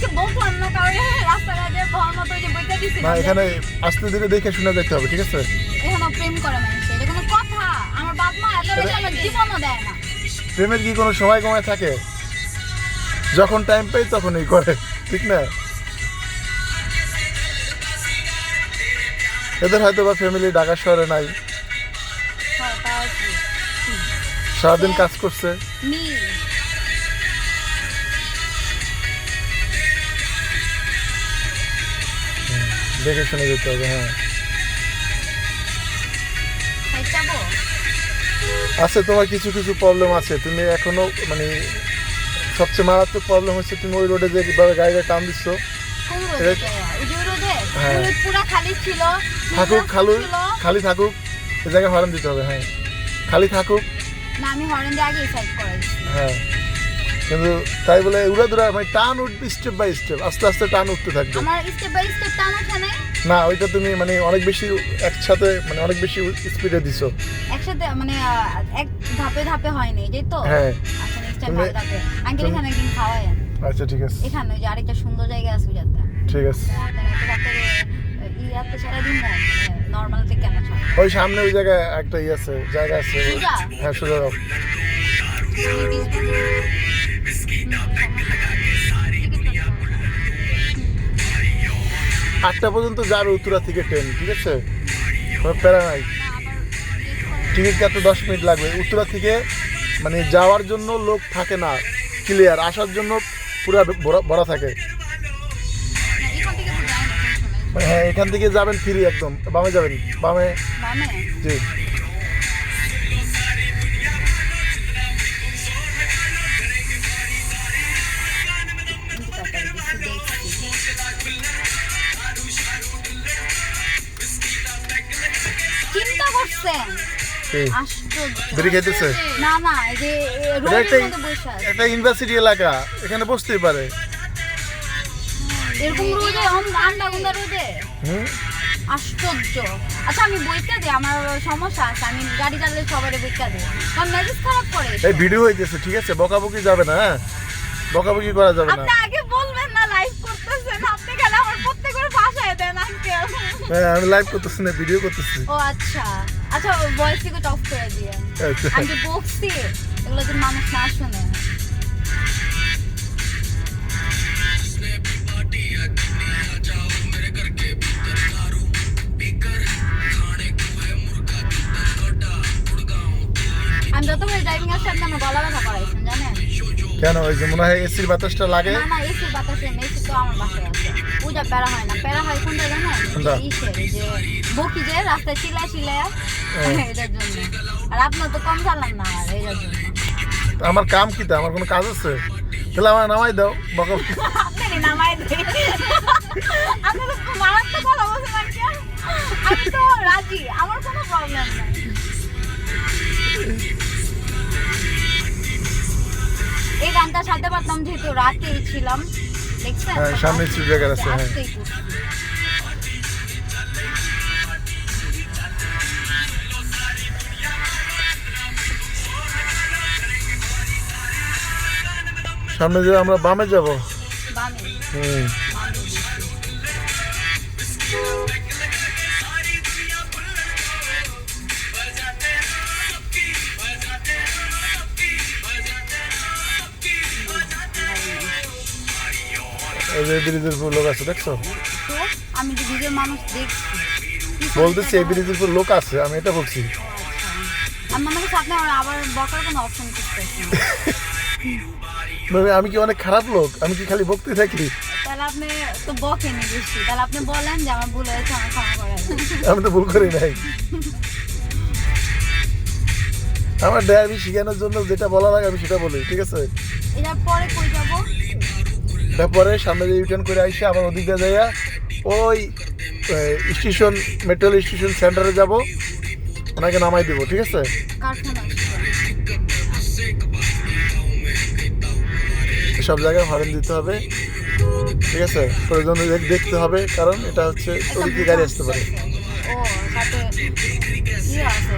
আজকে বললাম না কারণে রাস্তাঘাটে বহর মতো যে বইটা দিছি না এখানে আস্তে ধীরে দেখে শুনে যেতে হবে, ঠিক আছে? এখানে প্রেম করে মানুষ, এটা কোনো কথা? আমার বাপ মা এত বেশি আমার জীবনও দেয় না। প্রেমের কি কোনো সময় কমায় থাকে? যখন টাইম পাই তখনই করে, ঠিক না? এদের হয়তো বা ফ্যামিলি ঢাকা শহরে নাই, হ্যাঁ, তাও ঠিক। সারাদিন কাজ করছে। মি দেখে শুনে যেতে হবে। হ্যাঁ যাবো আছে, তোমার কিছু কিছু প্রবলেম আছে, তুমি এখনো মানে সবচেয়ে মারাত্মক প্রবলেম হচ্ছে তুমি ওই রোডে যে গাড়িটা টান দিচ্ছ। কোন রোদে? ওই যে রোদে হ্যাঁ। পুরো খালি ছিল, থাকুক খালি থাকুক, এই জায়গায় হর্ন দিতে হবে। হ্যাঁ খালি থাকুক না আমি হর্ন দিয়ে আগে সাইড করে দিচ্ছি। হ্যাঁ, কিন্তু তাই বলে উড়াদুরা মানে টান উঠবে স্টেপ বাই স্টেপ, আস্তে আস্তে টান উঠতে থাকবে। আমার স্টেপ বাই স্টেপ টান ওঠে নাই। না ওইটা তুমি মানে অনেক বেশি একসাথে মানে অনেক বেশি স্পিডে দিছো। একসাথে মানে এক ধাপে ধাপে হয়নি এই তো। হ্যাঁ আচ্ছা নেক্সট টাইম ভালো থাকবে। আঙ্কেল এখানে একদিন খাওয়ায়েন। আচ্ছা ঠিক আছে, এখানে ওই যে আরেকটা সুন্দর জায়গা আছে ওইটাতে। ঠিক আছে। ইয়াতে সারাদিন নর্মালতে কেন ছাড়া? ওই সামনে ওই জায়গায় একটা জায়গা আছে। সোজা? হ্যাঁ সোজা যাও। আটটা পর্যন্ত যাবে উত্তরা থেকে ট্রেন, ঠিক আছে? কোনো প্যারা নাই, টিকিট কাটতে 10 মিনিট লাগবে। উত্তরা থেকে মানে যাওয়ার জন্য লোক থাকে না ক্লিয়ার, আসার জন্য পুরা ভরা থাকে। হ্যাঁ এখান থেকে যাবেন ফ্রি, একদম বামে যাবেন, বামে। জি চিন্তা করছেন? কি? আশ্চর্য। বিড়ি খেতেছে? না না এই যে এটা রোডের মধ্যে বসে আছে। একটা ইউনিভার্সিটি এলাকা, এখানে বসতেই পারে। এরকম রোদে আন্ডা গুন্ডা রোদে আশ্চর্য। আচ্ছা আমি বইটা দিই, আমার সমস্যা আছে, আমি গাড়ি চালালে সবাই বইটা দিই কারণ মেজাজ খারাপ করে। এই ভিডিও হইতেছে, ঠিক আছে? বকাবকি যাবে না, হ্যাঁ বকাবকি করা যাবে না। আপনি আগে বলবেন না লাইভ করতেছেন, আপনি গেলে আমার প্রত্যেকের ভাষায় দেন আঙ্কেল। হ্যাঁ আমি লাইভ করতেছি না, ভিডিও করতেছি। ও আচ্ছা আচ্ছা ভয়েস টিকেট অফ করে দিয়ে আচ্ছা। আমি বলছি এগুলো যে মানুষ না শুনে। আমি যতবার ড্রাইভিং আসছি আপনি আমার গলা ব্যথা করাইছেন জানেন? কেন? ওই যে মনে হয় এসির বাতাসটা লাগে। না না এসির বাতাসে এসি তো আমার বাসায় আছে, ওইটা প্যারা হয় না। প্যারা হয় কোনটা জানেন? কোনটা? ইসের এই যে বকি যে রাস্তায় চিল্লায় চিল্লায় এটার জন্য। আর আপনার তো কম চালান না আর এটার জন্য। আমার কাম কি তা? আমার কোনো কাজ আছে? তাহলে আমার নামাই দাও বকাবকি। আপনি নামাই দেন। আপনি তো মারাত্মক কথা বলছেন আঙ্কেল। আমি তো রাজি, আমার কোনো প্রবলেম নাই। এই গানটা সাথে পারতাম যেহেতু রাতেই ছিলাম, দেখছেন? হ্যাঁ, সামনে স্ট্রিট ব্রেকার আছে, হ্যাঁ। আস্তেই করছি। সামনে যে আমরা বামে যাব। বামে হুম এই যে ব্রিজের উপর লোক আছে, দেখছো? তো আমি যে ভিডিও মানুষ দেখছি বলতেছি এই ব্রিজের উপর লোক আছে, আমি এটা বলছি। আমি মনে করছি আপনি আবার বকার কোনো অপশন করতেছেন। মানে আমি কি অনেক খারাপ লোক? আমি কি খালি বকতে থাকি? তাহলে আপনি তো বকেনি বেশি, তাহলে আপনি বলেন যে আমার ভুল হয়েছে, আমার ক্ষমা করে দেন। আমি তো ভুল করি নাই। আমার ড্রাইভিং শেখানোর জন্য যেটা বলা লাগে আমি সেটা বলি, ঠিক আছে? এটার পরে কই যাব? তারপরে সামনে যে ইউটার্ন করে আইসে আবার ওদিক দিয়ে যাইয়া ওই স্টেশন, মেট্রো স্টেশন সেন্টারে যাব, ওনাকে নামাই দেবো, ঠিক আছে? কারখানা সব জায়গায় হর্ন দিতে হবে, ঠিক আছে? প্রয়োজন দেখতে হবে, কারণ এটা হচ্ছে ওদিকে গাড়ি আসতে পারে। ও সাথে কি আছে